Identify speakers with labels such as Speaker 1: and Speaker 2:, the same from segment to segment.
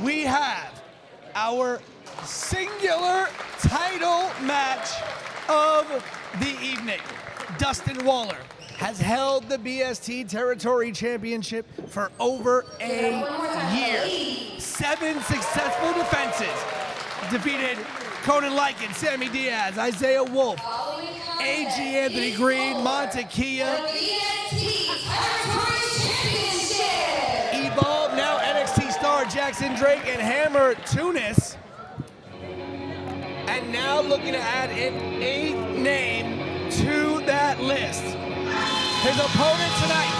Speaker 1: we have our singular title match of the evening. Dustin Waller has held the BST Territory Championship for over a year. 7 successful defenses. Defeated Conan Lycan, Sammy Diaz, Isaiah Wolf, A.G. Anthony Green, Montekia. Evolve, now NXT star Jackson Drake and Hammer Tunis. And now looking to add an 8th name to that list. His opponent tonight,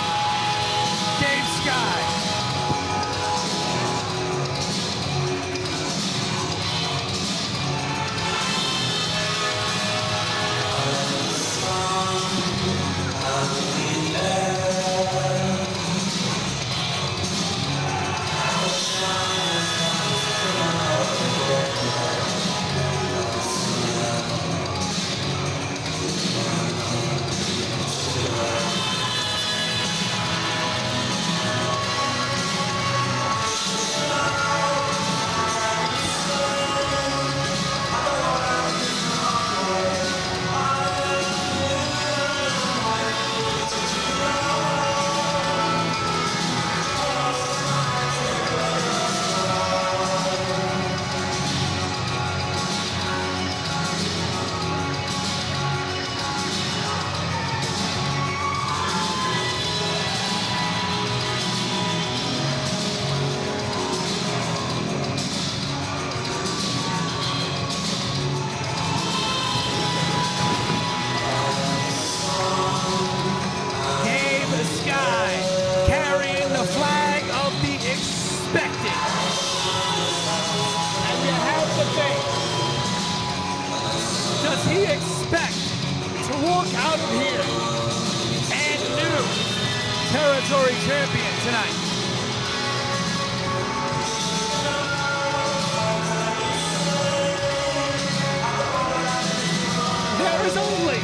Speaker 1: Gabriel Skye. Does he expect to walk out of here and new territory champion tonight? There is only,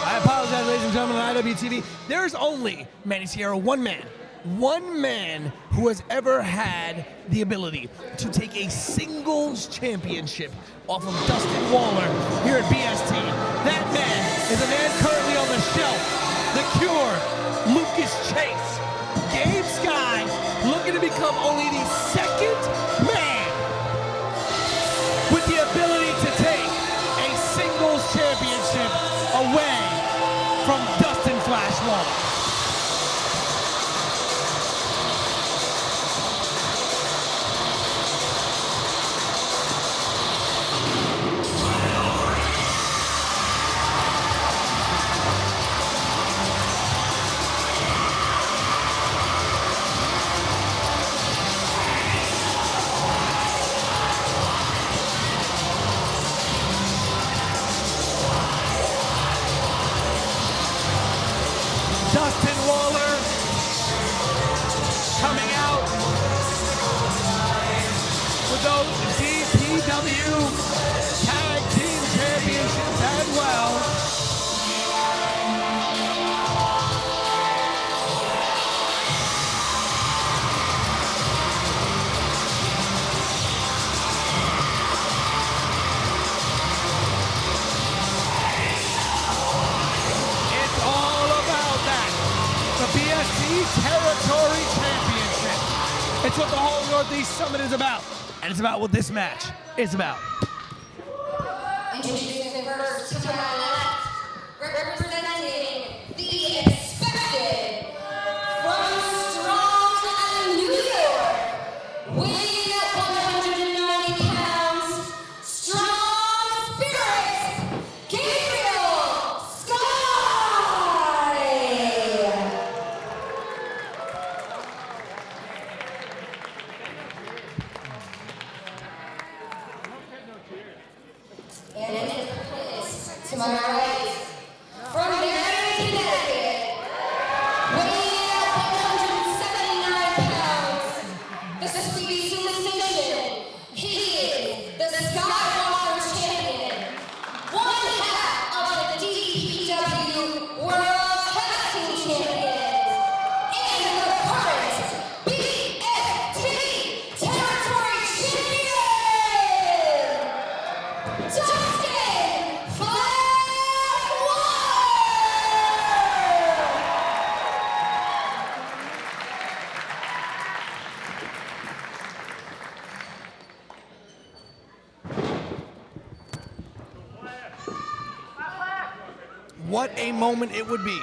Speaker 1: I apologize, ladies and gentlemen on IWTV, there is only, Manny Sierra, one man who has ever had the ability to take a singles championship off of Dustin Waller here at BST. That man is a man currently on the shelf, the Cure, Lucas Chase. Gabe Skye looking to become only the 2nd man with the ability to take a singles championship away from Dustin Flash Waller. Dustin Waller coming out with those DPW Tag Team Championships as well. BST Territory Championship. It's what the whole Northeast Summit is about. And it's about what this match is about.
Speaker 2: Introducing first to my left, representing the expected from Strong and New York, weighing at 190 pounds, Strong Spirit, Gabriel Skye. And in his place, to my right, from Marion, Connecticut, weighing at 179 pounds, the speedy sensation, he is the Skywalker champion, one half of the DPW World Tag Team Champions, and the current
Speaker 1: what a moment it would be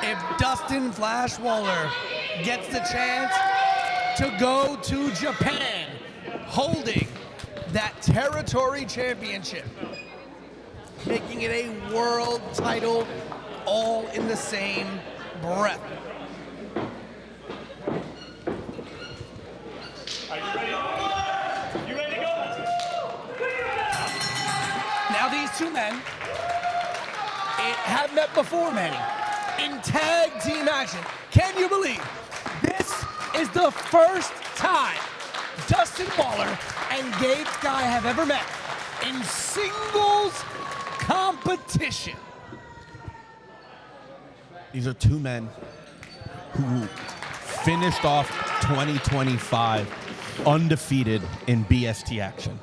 Speaker 1: if Dustin Flash Waller gets the chance to go to Japan holding that territory championship, making it a world title all in the same breath.
Speaker 3: Are you ready? You ready to go?
Speaker 1: Now these two men have met before, Manny, in tag team action. Can you believe this is the first time Dustin Waller and Gabe Skye have ever met in singles competition?
Speaker 4: These are two men who finished off 2025 undefeated in BST action.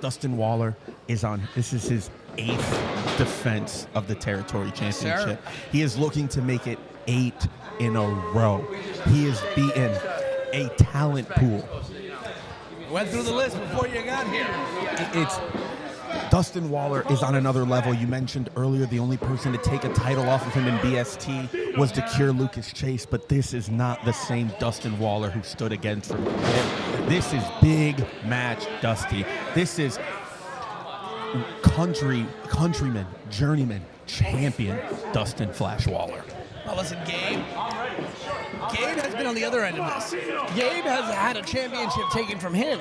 Speaker 4: Dustin Waller this is his 8th defense of the territory championship. He is looking to make it 8 in a row. He has beaten a talent pool.
Speaker 1: Went through the list before you got here.
Speaker 4: Dustin Waller is on another level. You mentioned earlier the only person to take a title off of him in BST was to cure Lucas Chase, but this is not the same Dustin Waller who stood against him. This is big match Dusty. This is countryman, journeyman, champion Dustin Flash Waller.
Speaker 1: Well, listen, Gabe has been on the other end of this. Gabe has had a championship taken from him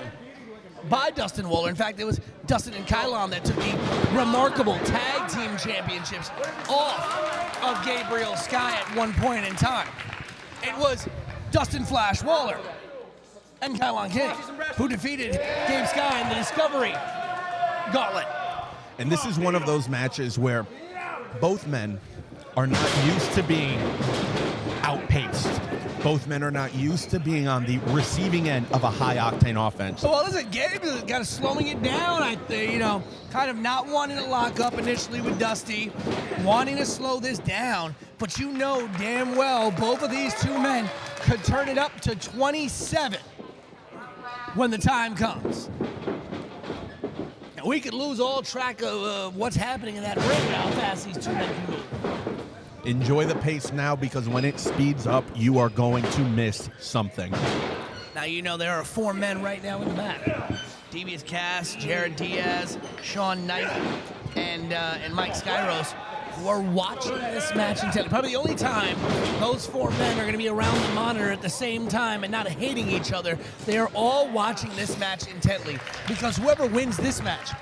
Speaker 1: by Dustin Waller. In fact, it was Dustin and Kylon that took the remarkable tag team championships off of Gabriel Skye at one point in time. It was Dustin Flash Waller and Kylon King who defeated Gabe Skye in the Discovery Gauntlet.
Speaker 4: And this is one of those matches where both men are not used to being outpaced. Both men are not used to being on the receiving end of a high-octane offense.
Speaker 1: Well, listen, Gabe is kind of slowing it down, kind of not wanting to lock up initially with Dusty, wanting to slow this down. But you know damn well both of these two men could turn it up to 27 when the time comes. Now, we could lose all track of what's happening in that ring and how fast these two men can move.
Speaker 4: Enjoy the pace now, because when it speeds up, you are going to miss something.
Speaker 1: Now, you know there are 4 men right now in the match. Devious Cass, Jared Diaz, Sean Knight, and Mike Skyros, who are watching this match intently. Probably the only time those 4 men are going to be around the monitor at the same time and not hating each other. They are all watching this match intently, because whoever wins this match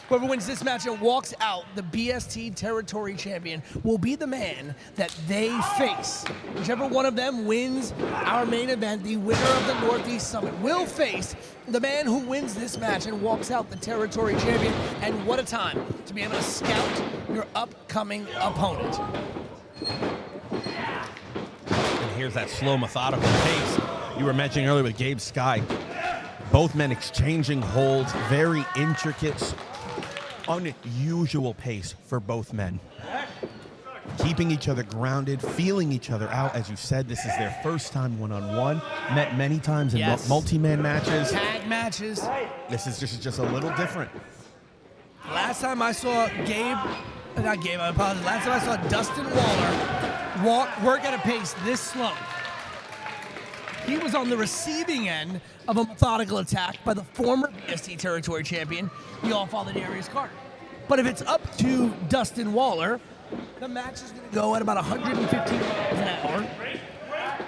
Speaker 1: and walks out the BST territory champion will be the man that they face. Whichever one of them wins our main event, the winner of the Northeast Summit will face the man who wins this match and walks out the territory champion. And what a time to be able to scout your upcoming opponent.
Speaker 4: And here's that slow, methodical pace you were mentioning earlier with Gabe Skye. Both men exchanging holds, very intricate, unusual pace for both men. Keeping each other grounded, feeling each other out. As you said, this is their first time one-on-one. Met many times in multi-man matches.
Speaker 1: Tag matches.
Speaker 4: This is just a little different.
Speaker 1: Last time I saw last time I saw Dustin Waller work at a pace this slow, he was on the receiving end of a methodical attack by the former BST territory champion, the All-Father Darius Carter. But if it's up to Dustin Waller, the match is going to go at about 115 miles an hour,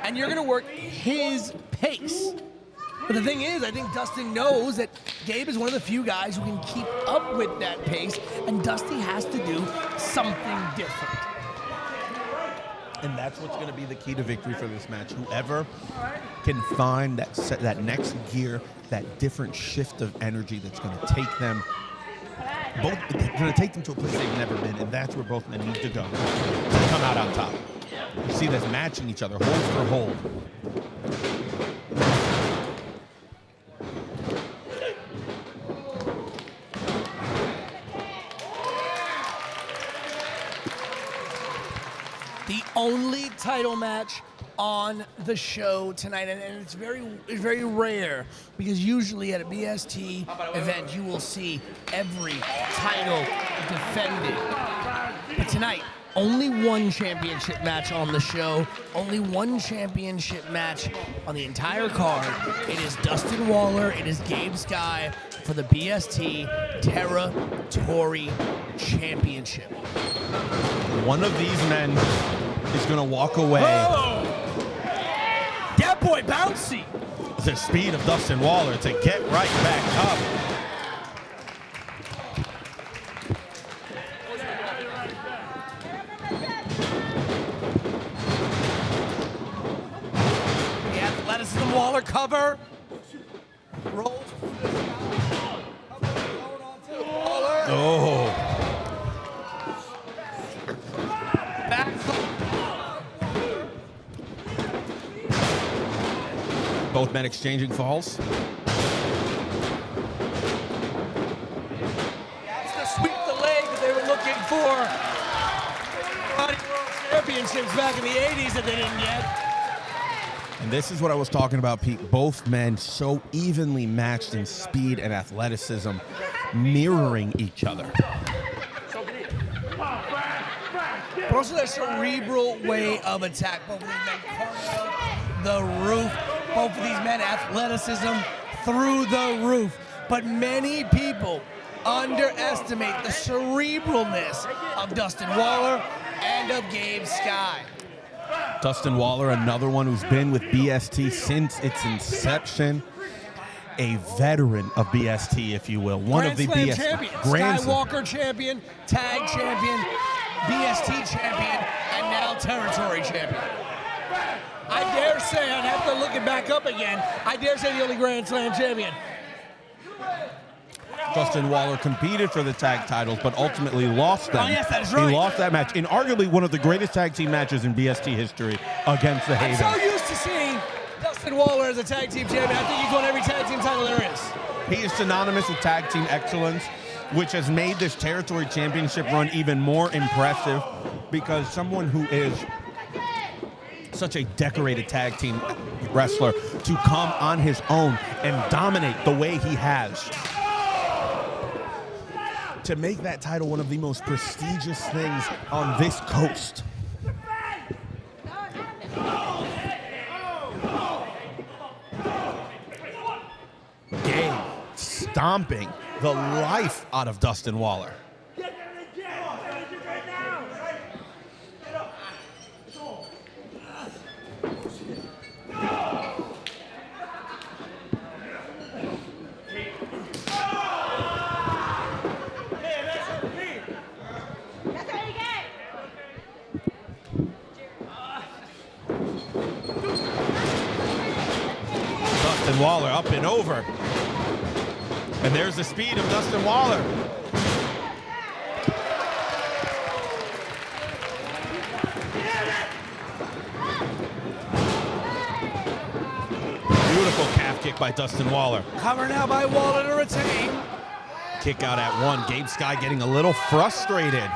Speaker 1: and you're going to work his pace. But the thing is, I think Dustin knows that Gabe is one of the few guys who can keep up with that pace, and Dusty has to do something different.
Speaker 4: And that's what's going to be the key to victory for this match. Whoever can find that next gear, that different shift of energy that's going to take them to a place they've never been, and that's where both men need to go to come out on top. You see this matching each other, hold for hold.
Speaker 1: The only title match on the show tonight, and it's very rare, because usually at a BST event you will see every title defended. But tonight, only one championship match on the show, only one championship match on the entire card. It is Dustin Waller, it is Gabe Skye for the BST Territory Championship.
Speaker 4: One of these men is going to walk away.
Speaker 1: Oh! That boy bouncy!
Speaker 4: The speed of Dustin Waller to get right back up.
Speaker 1: The athleticism, Waller cover. Rolls. Waller.
Speaker 4: Oh.
Speaker 1: Back.
Speaker 4: Both men exchanging falls.
Speaker 1: That's the sweep the leg that they were looking for. Body World Championships back in the 80s that they didn't get.
Speaker 4: And this is what I was talking about, Pete. Both men so evenly matched in speed and athleticism, mirroring each other.
Speaker 1: But also their cerebral way of attack. Both of these men, cardio, the roof. Both of these men, athleticism through the roof. But many people underestimate the cerebralness of Dustin Waller and of Gabe Skye.
Speaker 4: Dustin Waller, another one who's been with BST since its inception. A veteran of BST, if you will. One of the BST
Speaker 1: champion,
Speaker 4: Grand Slam
Speaker 1: Skywalker champion, tag champion, BST champion, and now territory champion. I dare say, I'd have to look it back up again, I dare say the only Grand Slam champion.
Speaker 4: Dustin Waller competed for the tag titles, but ultimately lost them.
Speaker 1: Oh, yes, that is right.
Speaker 4: He lost that match in arguably one of the greatest tag team matches in BST history against the
Speaker 1: I'm
Speaker 4: Havens.
Speaker 1: so used to seeing Dustin Waller as a tag team champion. I think he's won every tag team title there is.
Speaker 4: He is synonymous with tag team excellence, which has made this territory championship run even more impressive because someone who is such a decorated tag team wrestler to come on his own and dominate the way he has, to make that title one of the most prestigious things on this coast. Gabe stomping the life out of Dustin Waller. Dustin Waller up and over. And there's the speed of Dustin Waller. Beautiful calf kick by Dustin Waller.
Speaker 1: Cover now by Waller to retain.
Speaker 4: Kick out at one. Gabe Skye getting a little frustrated.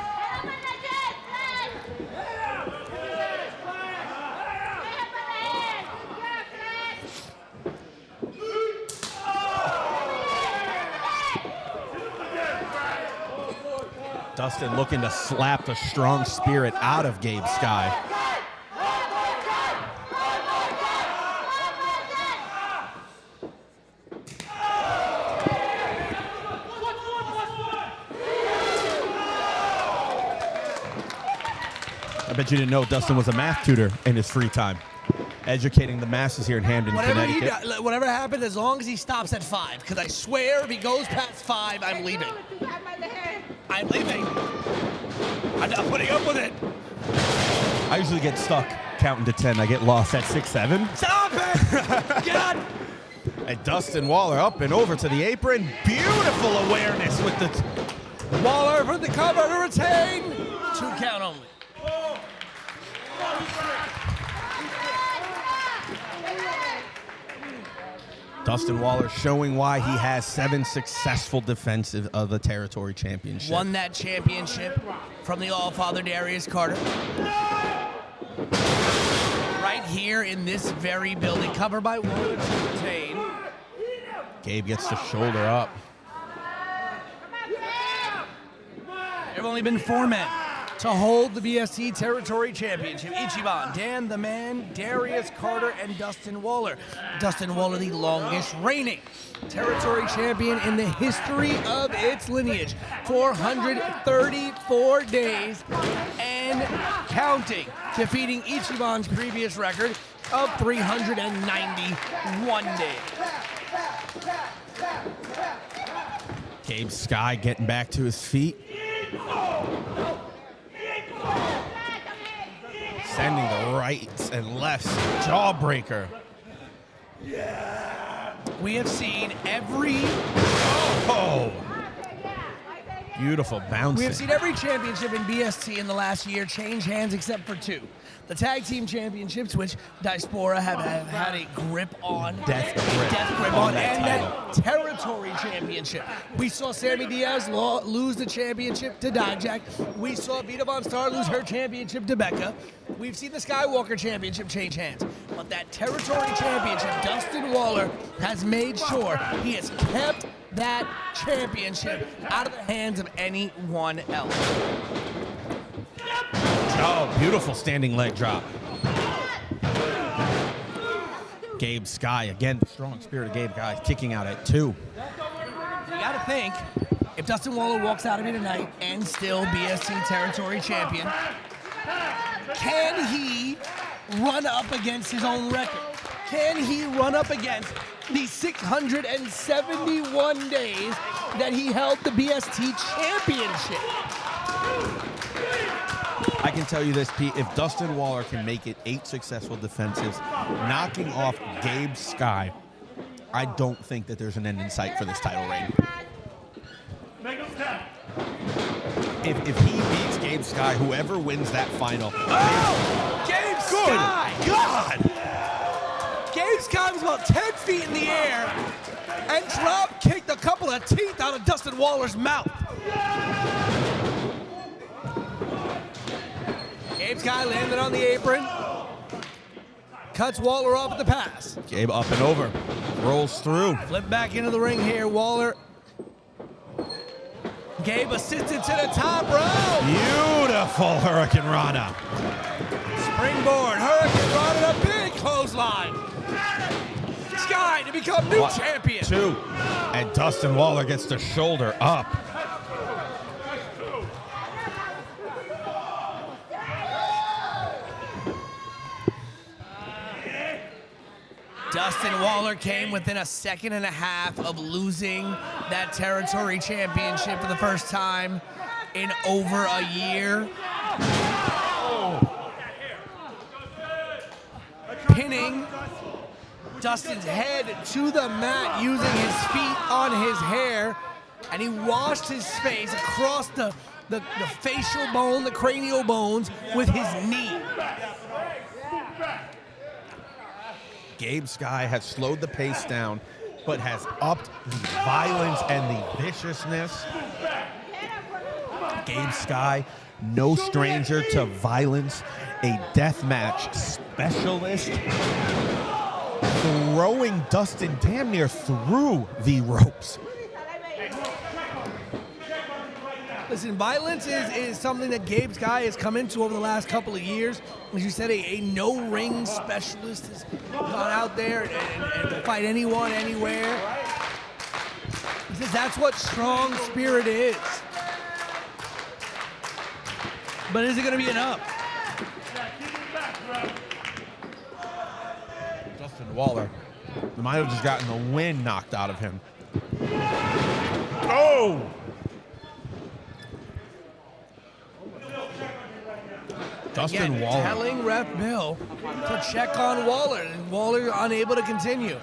Speaker 4: Dustin looking to slap the strong spirit out of Gabe Skye. I bet you didn't know Dustin was a math tutor in his free time, educating the masses here in Hamden, Connecticut.
Speaker 1: Whatever happens, as long as he stops at 5, because I swear if he goes past 5, I'm leaving. I'm leaving. I'm not putting up with it.
Speaker 4: I usually get stuck counting to 10. I get lost at 6, 7.
Speaker 1: Stop it! God!
Speaker 4: And Dustin Waller up and over to the apron. Beautiful awareness with the...
Speaker 1: Waller for the cover to retain. 2 count only.
Speaker 4: Dustin Waller showing why he has 7 successful defenses of the territory championship.
Speaker 1: Won that championship from the All-Father Darius Carter. Right here in this very building, covered by Waller to retain.
Speaker 4: Gabe gets the shoulder up.
Speaker 1: There have only been 4 men to hold the BST Territory Championship. Ichiban, Dan the Man, Darius Carter, and Dustin Waller. Dustin Waller, the longest reigning Territory Champion in the history of its lineage. 434 days and counting, defeating Ichiban's previous record of 391 days.
Speaker 4: Gabe Skye getting back to his feet. Sending the rights and lefts. Jawbreaker.
Speaker 1: We have seen every...
Speaker 4: Oh! Beautiful bouncing.
Speaker 1: We have seen every championship in BST in the last year change hands except for two. The tag team championships, which Diaspora have had a grip on.
Speaker 4: Death grip
Speaker 1: on.
Speaker 4: that
Speaker 1: And
Speaker 4: title.
Speaker 1: that territory championship. We saw Sammy Diaz lose the championship to Dijak. We saw Vita Von Star lose her championship to Becca. We've seen the Skywalker championship change hands. But that territory championship, Dustin Waller has made sure he has kept that championship out of the hands of anyone else.
Speaker 4: Oh, beautiful standing leg drop. Gabe Skye, again, the strong spirit of Gabe Skye, kicking out at 2.
Speaker 1: You gotta think, if Dustin Waller walks out of here tonight and still BST Territory Champion, can he run up against his own record? Can he run up against the 671 days that he held the BST Championship?
Speaker 4: I can tell you this, Pete, if Dustin Waller can make it 8 successful defensives, knocking off Gabe Skye, I don't think that there's an end in sight for this title reign. If he beats Gabe Skye, whoever wins that final.
Speaker 1: Oh! Gabe Skye!
Speaker 4: God!
Speaker 1: Gabe Skye was about 10 feet in the air and drop kicked a couple of teeth out of Dustin Waller's mouth. Gabe Skye landed on the apron, cuts Waller off at the pass.
Speaker 4: Gabe up and over, rolls through.
Speaker 1: Flip back into the ring here, Waller. Gabe assisted to the top rope.
Speaker 4: Beautiful Hurricane Rana.
Speaker 1: Springboard, Hurricane Rana, a big clothesline. Skye to become new champion.
Speaker 4: 2, and Dustin Waller gets the shoulder up.
Speaker 1: Dustin Waller came within a second and a half of losing that territory championship for the first time in over a year. Pinning Dustin's head to the mat using his feet on his hair, and he washed his face across the facial bone, the cranial bones, with his knee.
Speaker 4: Gabe Skye has slowed the pace down, but has upped the violence and the viciousness. Gabe Skye, no stranger to violence, a deathmatch specialist, throwing Dustin damn near through the ropes.
Speaker 1: Listen, violence is something that Gabe Skye has come into over the last couple of years. As you said, a no-ring specialist has gone out there and can fight anyone, anywhere. He says that's what strong spirit is. But is it going to be enough?
Speaker 4: Dustin Waller might have just gotten the wind knocked out of him. Oh! Dustin
Speaker 1: Again,
Speaker 4: Waller.
Speaker 1: telling Ref Bill to check on Waller, and Waller unable to continue.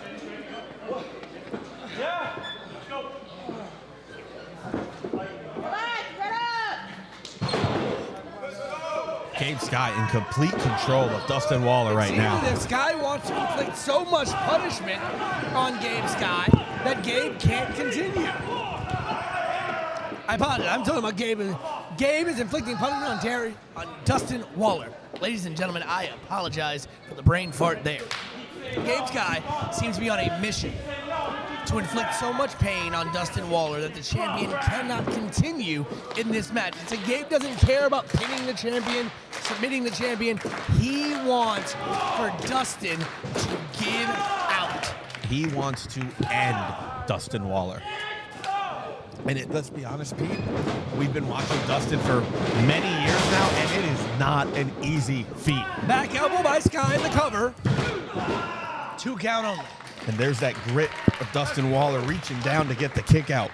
Speaker 4: Gabe Skye in complete control of Dustin Waller right now.
Speaker 1: If Skye wants to inflict so much punishment on Gabe Skye that Gabe can't continue. I apologize. I'm talking about Gabe. Gabe is inflicting punishment on Dustin Waller. Ladies and gentlemen, I apologize for the brain fart there. Gabe Skye seems to be on a mission to inflict so much pain on Dustin Waller that the champion cannot continue in this match. It's like Gabe doesn't care about pinning the champion, submitting the champion. He wants for Dustin to give out.
Speaker 4: He wants to end Dustin Waller. And let's be honest, Pete, we've been watching Dustin for many years now, and it is not an easy feat.
Speaker 1: Back elbow by Skye in the cover. 2 count only.
Speaker 4: And there's that grit of Dustin Waller reaching down to get the kick out.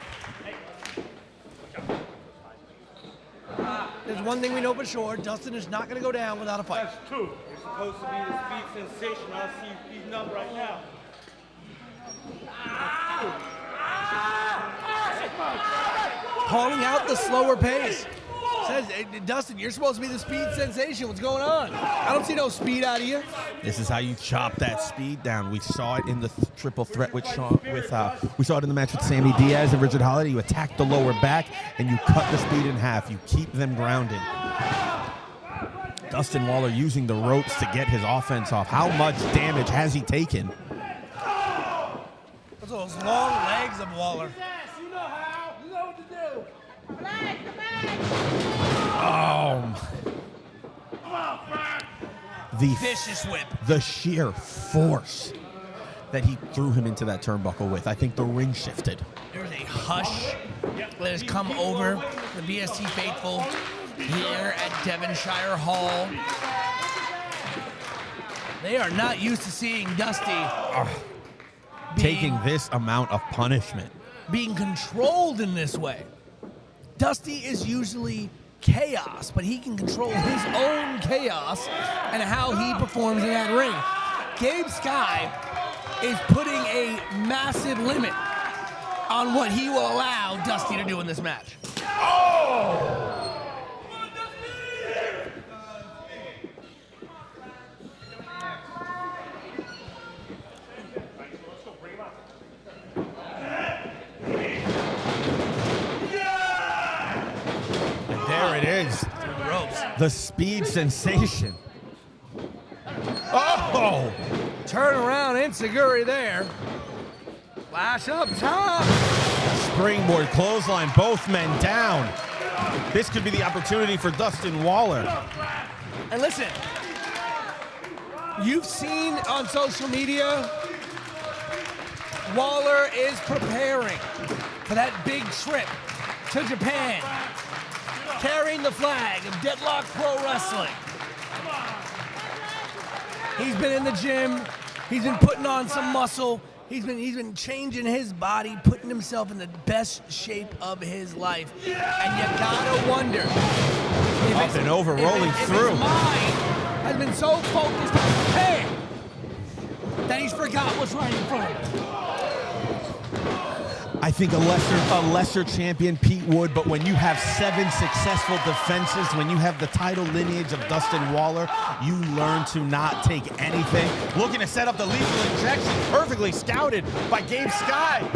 Speaker 1: There's one thing we know for sure. Dustin is not going to go down without a fight.
Speaker 3: That's true. You're supposed to be the speed sensation. I see he's up right now.
Speaker 1: Calling out the slower pace. Says, Dustin, you're supposed to be the speed sensation. What's going on? I don't see no speed out of you.
Speaker 4: This is how you chop that speed down. We saw it in the triple threat with Sean. We saw it in the match with Sammy Diaz and Richard Holiday. You attack the lower back and you cut the speed in half. You keep them grounded. Dustin Waller using the ropes to get his offense off. How much damage has he taken?
Speaker 1: Those long legs of Waller.
Speaker 3: You know how. You know what to do.
Speaker 4: The
Speaker 1: Vicious whip.
Speaker 4: The sheer force that he threw him into that turnbuckle with. I think the ring shifted.
Speaker 1: There's a hush that has come over the BST faithful here at Devonshire Hall. They are not used to seeing Dusty
Speaker 4: Taking this amount of punishment.
Speaker 1: being controlled in this way. Dusty is usually chaos, but he can control his own chaos and how he performs in that ring. Gabe Skye is putting a massive limit on what he will allow Dusty to do in this match.
Speaker 4: There it is.
Speaker 1: Ropes.
Speaker 4: The speed sensation. Oh!
Speaker 1: Turn around, Insiguri there. Flash up top.
Speaker 4: Springboard clothesline, both men down. This could be the opportunity for Dustin Waller.
Speaker 1: And listen, you've seen on social media, Waller is preparing for that big trip to Japan, carrying the flag of Deadlock Pro Wrestling. He's been in the gym. He's been putting on some muscle. He's been changing his body, putting himself in the best shape of his life. And you gotta wonder if
Speaker 4: Up and over, rolling through.
Speaker 1: His mind has been so focused on Japan that he's forgot what's right in front of him.
Speaker 4: I think a lesser champion, Pete would, but when you have 7 successful defenses, when you have the title lineage of Dustin Waller, you learn to not take anything. Looking to set up the lethal injection, perfectly scouted by Gabe Skye.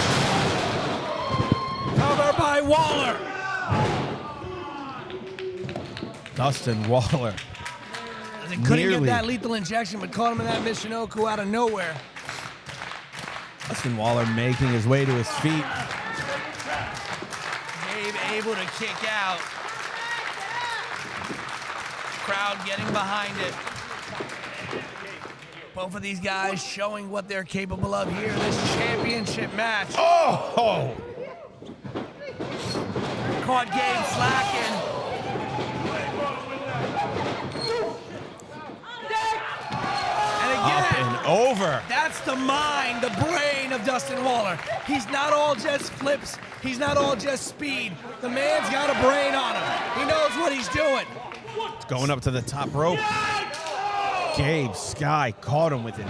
Speaker 1: Cover by Waller.
Speaker 4: Dustin Waller.
Speaker 1: He couldn't
Speaker 4: Nearly.
Speaker 1: get that lethal injection, but caught him in that Michinoku out of nowhere.
Speaker 4: Dustin Waller making his way to his feet.
Speaker 1: Gabe able to kick out. Crowd getting behind it. Both of these guys showing what they're capable of here in this championship match.
Speaker 4: Oh!
Speaker 1: Caught Gabe slacking. And
Speaker 4: Up
Speaker 1: again,
Speaker 4: and over.
Speaker 1: that's the mind, the brain of Dustin Waller. He's not all just flips. He's not all just speed. The man's got a brain on him. He knows what he's doing.
Speaker 4: It's going up to the top rope. Gabe Skye caught him with an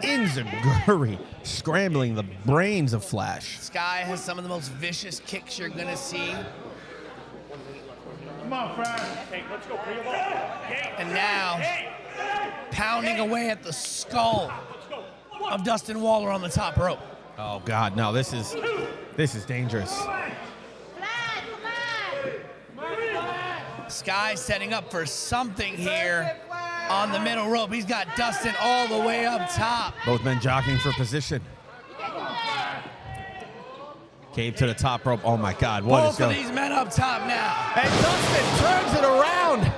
Speaker 4: enziguri, scrambling the brains of Flash.
Speaker 1: Skye has some of the most vicious kicks you're gonna see.
Speaker 3: Come on, Frank. Hey, let's go. Bring him up.
Speaker 1: And now, pounding away at the skull of Dustin Waller on the top rope.
Speaker 4: Oh God, no! This is dangerous.
Speaker 1: Skye setting up for something here on the middle rope. He's got Dustin all the way up top.
Speaker 4: Both men jockeying for position. Gabe to the top rope. Oh my God, what is
Speaker 1: Both of
Speaker 4: going?
Speaker 1: these men up top now.
Speaker 4: And Dustin turns it around.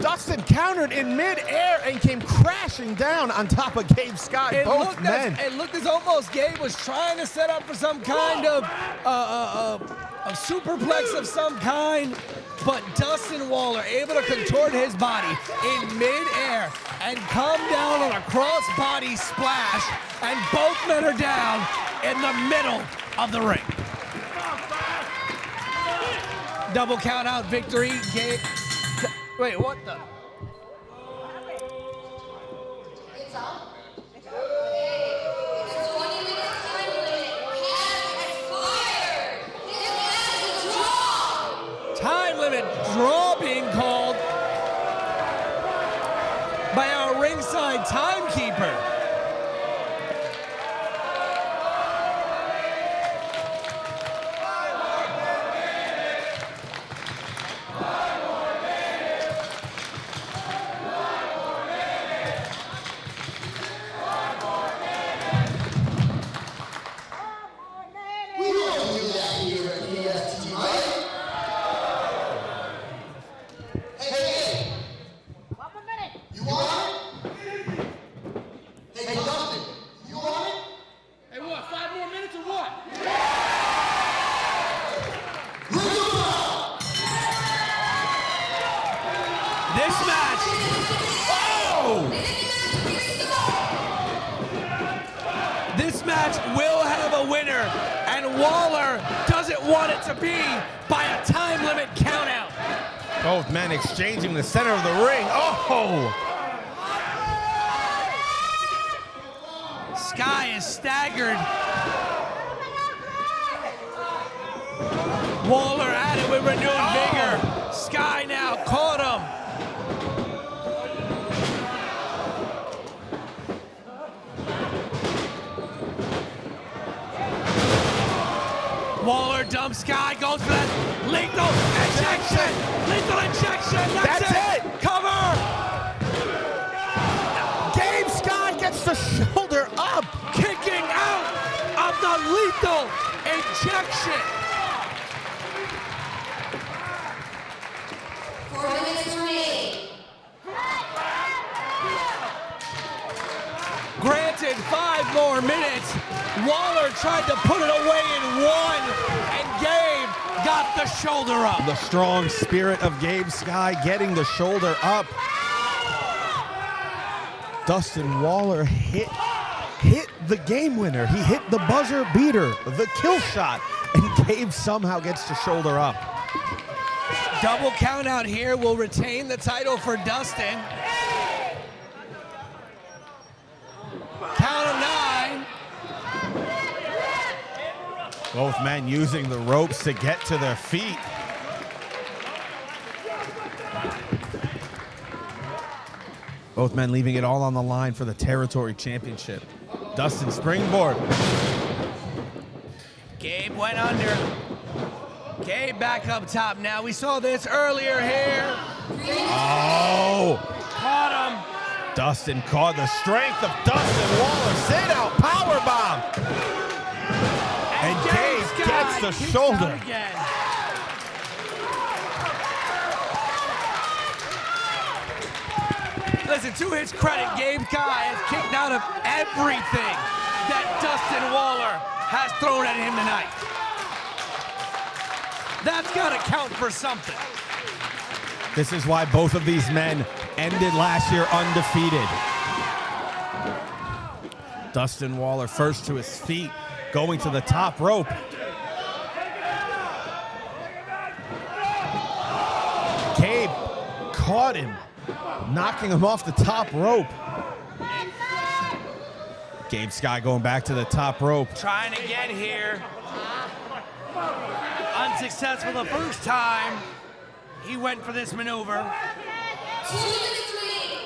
Speaker 4: Dustin countered in midair and came crashing down on top of Gabe Skye.
Speaker 1: It
Speaker 4: Both men.
Speaker 1: It looked as almost Gabe was trying to set up for some kind of a superplex of some kind, but Dustin Waller able to contort his body in midair and come down on a cross-body splash, and both men are down in the middle of the ring. Double count out victory. Gabe. Wait, what the?
Speaker 2: It's on. Okay. The 20-minute time limit has expired. This match is draw.
Speaker 1: Time limit draw being called by our ringside timekeeper.
Speaker 5: We don't do that here at BST, right? Hey,
Speaker 6: One more minute.
Speaker 5: you want it? Hey, Dustin, you want it?
Speaker 3: Hey, what, 5 more minutes or what?
Speaker 5: Bring him out!
Speaker 1: This match. Oh! This match will have a winner, and Waller doesn't want it to be by a time limit countout.
Speaker 4: Both men exchanging the center of the ring. Oh!
Speaker 1: Skye is staggered. Waller at it with renewed vigor. Skye now caught him. Waller dumps Skye, goes for that lethal injection. Lethal injection. That's it. Cover.
Speaker 4: Gabe Skye gets the shoulder up.
Speaker 1: Kicking out of the lethal injection.
Speaker 2: 4 minutes remaining.
Speaker 1: Granted 5 more minutes. Waller tried to put it away in 1, and Gabe got the shoulder up.
Speaker 4: The strong spirit of Gabe Skye getting the shoulder up. Dustin Waller hit the game winner. He hit the buzzer beater, the kill shot, and Gabe somehow gets the shoulder up.
Speaker 1: Double count out here will retain the title for Dustin. Count of 9.
Speaker 4: Both men using the ropes to get to their feet. Both men leaving it all on the line for the territory championship. Dustin springboard.
Speaker 1: Gabe went under. Gabe back up top now. We saw this earlier here.
Speaker 4: Oh!
Speaker 1: Caught him.
Speaker 4: Dustin caught the strength of Dustin Waller. Sit out powerbomb. And Gabe gets the
Speaker 1: kicks
Speaker 4: shoulder.
Speaker 1: out again. Listen, to his credit, Gabe Skye has kicked out of everything that Dustin Waller has thrown at him tonight. That's got to count for something.
Speaker 4: This is why both of these men ended last year undefeated. Dustin Waller first to his feet, going to the top rope. Gabe caught him, knocking him off the top rope. Gabe Skye going back to the top rope.
Speaker 1: Trying again here. Unsuccessful the first time. He went for this maneuver.
Speaker 2: 2 minutes remaining.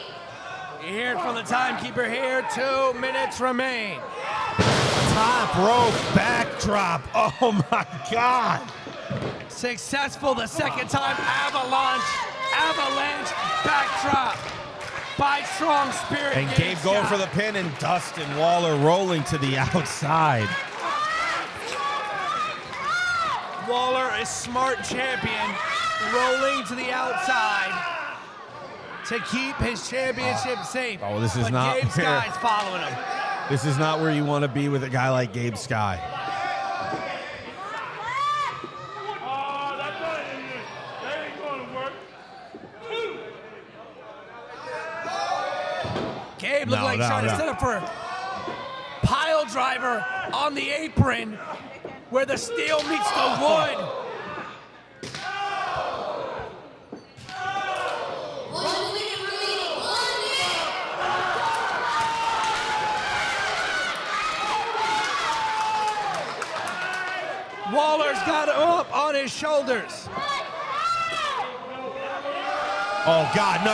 Speaker 1: You hear it from the timekeeper here. 2 minutes remain.
Speaker 4: Top rope backdrop. Oh my God.
Speaker 1: Successful the second time. Avalanche backdrop by Strong Spirit.
Speaker 4: And Gabe going for the pin, and Dustin Waller rolling to the outside.
Speaker 1: Waller is smart champion, rolling to the outside to keep his championship safe.
Speaker 4: Oh, this is
Speaker 1: but
Speaker 4: not
Speaker 1: Gabe
Speaker 4: fair.
Speaker 1: Skye's following him.
Speaker 4: This is not where you want to be with a guy like Gabe Skye.
Speaker 3: Oh, that's not it. That ain't going to work.
Speaker 1: Gabe looked like trying to set up for a pile driver on the apron where the steel meets the wood.
Speaker 2: 1 minute remaining. 1 minute.
Speaker 1: Waller's got him up on his shoulders.
Speaker 4: Oh, God, no.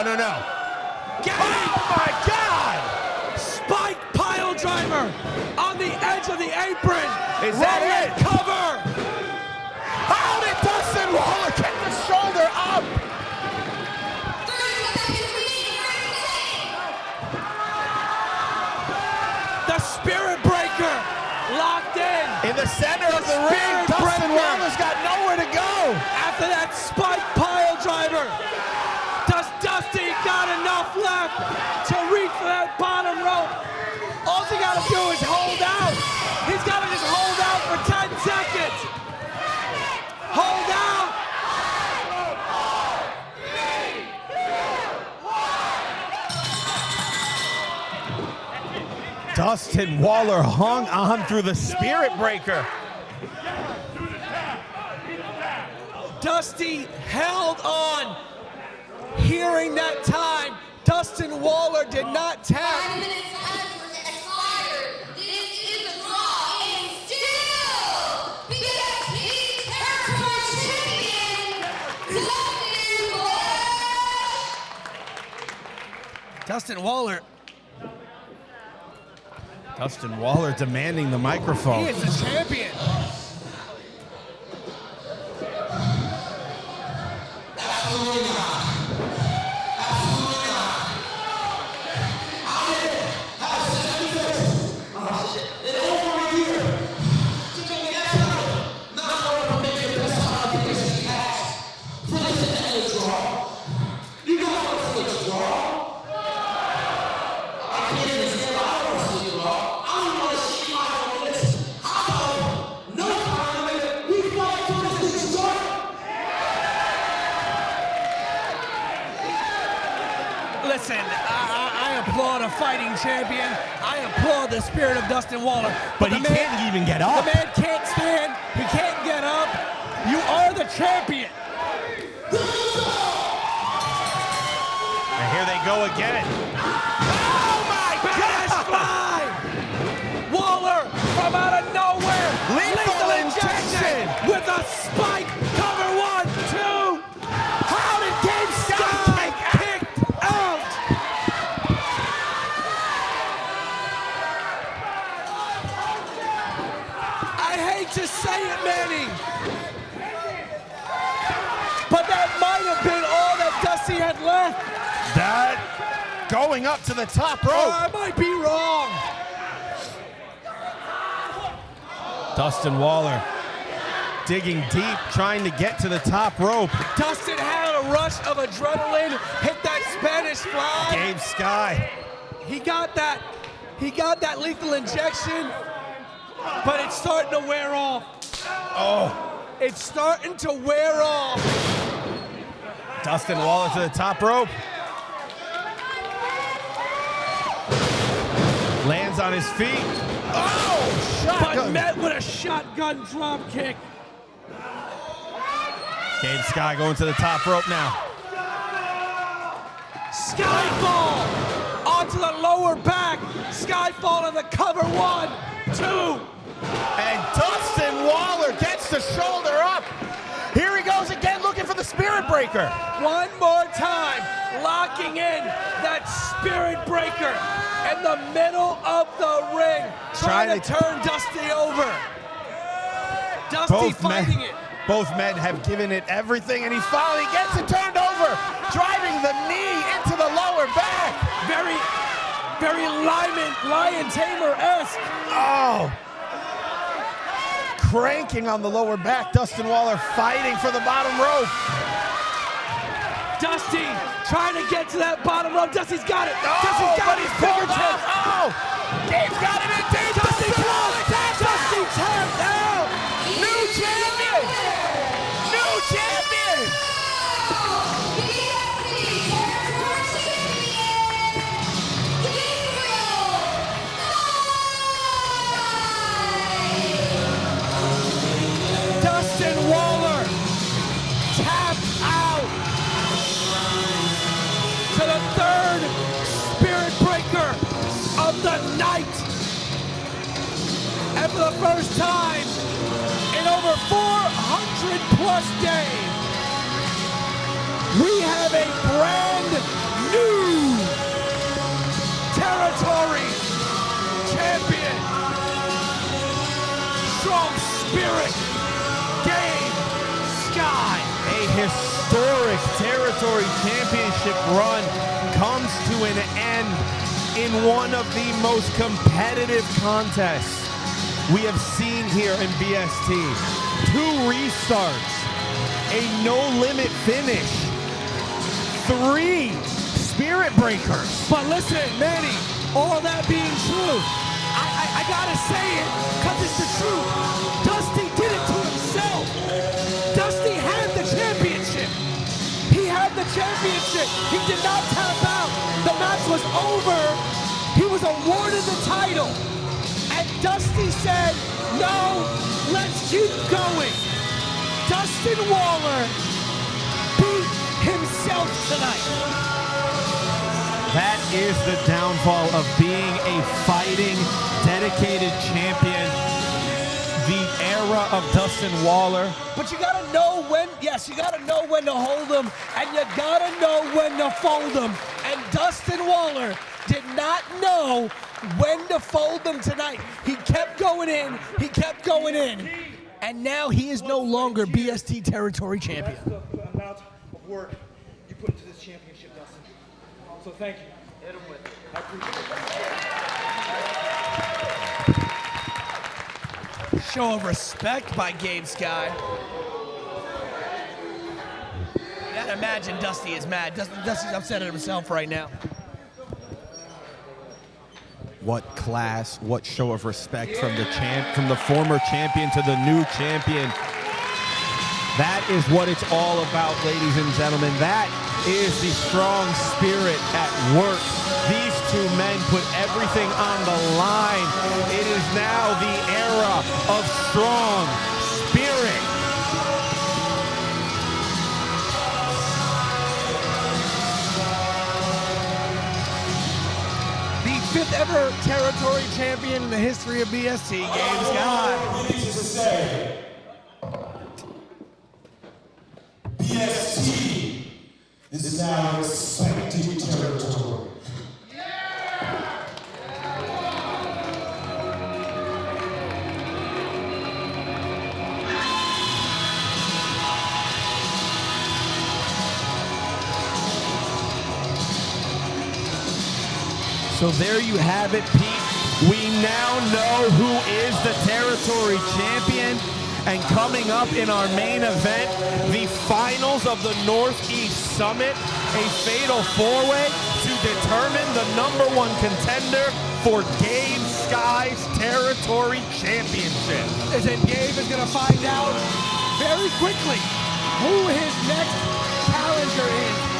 Speaker 4: Oh, my God!
Speaker 1: Spike pile driver on the edge of the apron.
Speaker 4: Is that
Speaker 1: Roll
Speaker 4: it?
Speaker 1: Cover.
Speaker 4: How did Dustin Waller get the shoulder up?
Speaker 2: 30 seconds remaining. 30 seconds.
Speaker 1: The Spirit Breaker locked in.
Speaker 4: In the center of the ring,
Speaker 1: Spirit
Speaker 4: Dustin
Speaker 1: Breaker.
Speaker 4: Waller's got nowhere to go.
Speaker 1: After that spike pile driver, does Dusty got enough left to reach for that bottom rope? All he got to do is hold out. He's got to just hold out for 10 seconds. Hold out.
Speaker 4: Dustin Waller hung on through the Spirit Breaker.
Speaker 1: Dusty held on. Hearing that time, Dustin Waller did not
Speaker 2: 5
Speaker 1: tap.
Speaker 2: minutes has expired. This is the draw. And still, BST Territory Champion, Dustin Waller.
Speaker 1: Dustin Waller,
Speaker 4: Dustin Waller demanding the microphone.
Speaker 1: he is the champion. Listen, I applaud a fighting champion. I applaud the spirit of Dustin Waller.
Speaker 4: But he
Speaker 1: the man-
Speaker 4: can't even get up.
Speaker 1: The man can't stand. He can't get up. You are the champion.
Speaker 4: And here they go again.
Speaker 1: Oh my gosh! Fly! Waller from out of nowhere.
Speaker 4: Lethal injection.
Speaker 1: With a spike. Cover 1, 2. How did Gabe Skye kicked out? I hate to say it, Manny, but that might have been all that Dusty had left.
Speaker 4: That going up to the top
Speaker 1: Or
Speaker 4: rope.
Speaker 1: I might be wrong.
Speaker 4: Dustin Waller digging deep, trying to get to the top rope.
Speaker 1: Dustin had a rush of adrenaline, hit that Spanish fly.
Speaker 4: Gabe Skye.
Speaker 1: He got that lethal injection, but it's starting to wear off.
Speaker 4: Oh,
Speaker 1: It's starting to wear off.
Speaker 4: Dustin Waller to the top rope. Lands on his feet. Oh,
Speaker 1: But
Speaker 4: shotgun.
Speaker 1: met with a shotgun drop kick.
Speaker 4: Gabe Skye going to the top rope now.
Speaker 1: Skyfall onto the lower back. Skyfall on the cover 1, 2.
Speaker 4: And Dustin Waller gets the shoulder up. Here he goes again, looking for the Spirit Breaker.
Speaker 1: One more time, locking in that Spirit Breaker in the middle of the ring, trying to turn Dusty over. Dusty fighting it.
Speaker 4: Both men have given it everything, and he finally gets it turned over, driving the knee into the lower back.
Speaker 1: Very lion tamer-esque.
Speaker 4: Oh, cranking on the lower back. Dustin Waller fighting for the bottom rope.
Speaker 1: Dusty trying to get to that bottom rope. Dusty's got it.
Speaker 4: Oh,
Speaker 1: Dusty's got
Speaker 4: but
Speaker 1: his
Speaker 4: he's pulled
Speaker 1: fingertips.
Speaker 4: off. Oh, Gabe's got him in deep.
Speaker 1: Dusty
Speaker 4: Dustin
Speaker 1: tapped.
Speaker 4: Waller tapped out.
Speaker 1: Dusty tapped out.
Speaker 4: New champion. New champion.
Speaker 1: Dustin Waller tapped out to the third spirit breaker of the night. And for the first time in over 400 plus days, we have a brand new territory champion. Strong spirit, Gabriel Skye.
Speaker 4: A historic territory championship run comes to an end in one of the most competitive contests we have seen here in BST. 2 restarts, a no-limit finish, 3 spirit breakers.
Speaker 1: But listen, Manny, all that being true, I gotta say it, because it's the truth. Dusty did it to himself. Dusty had the championship. He had the championship. He did not tap out. The match was over. He was awarded the title. And Dusty said, no, let's keep going. Dustin Waller beat himself tonight.
Speaker 4: That is the downfall of being a fighting, dedicated champion. The era of Dustin Waller.
Speaker 1: But you gotta know when, yes, you gotta know when to hold them, and you gotta know when to fold them. And Dustin Waller did not know when to fold them tonight. He kept going in, he kept going in, and now he is no longer BST territory champion.
Speaker 3: That's the amount of work you put into this championship, Dustin. So thank you. Hit him with it. I appreciate it.
Speaker 1: Show of respect by Gabriel Skye. You gotta imagine Dusty is mad. Dusty's upset at himself right now.
Speaker 4: What class, what show of respect from the former champion to the new champion. That is what it's all about, ladies and gentlemen. That is the strong spirit at work. These 2 men put everything on the line. It is now the era of strong spirit.
Speaker 1: The 5th ever territory champion in the history of BST, Gabriel Skye.
Speaker 7: Needless to say, BST is now expected territory.
Speaker 4: So there you have it, Pete. We now know who is the territory champion. And coming up in our main event, the finals of the Northeast Summit, a fatal 4-way to determine the #1 contender for Gabriel Skye's territory championship.
Speaker 1: And Gabe is going to find out very quickly who his next challenger is.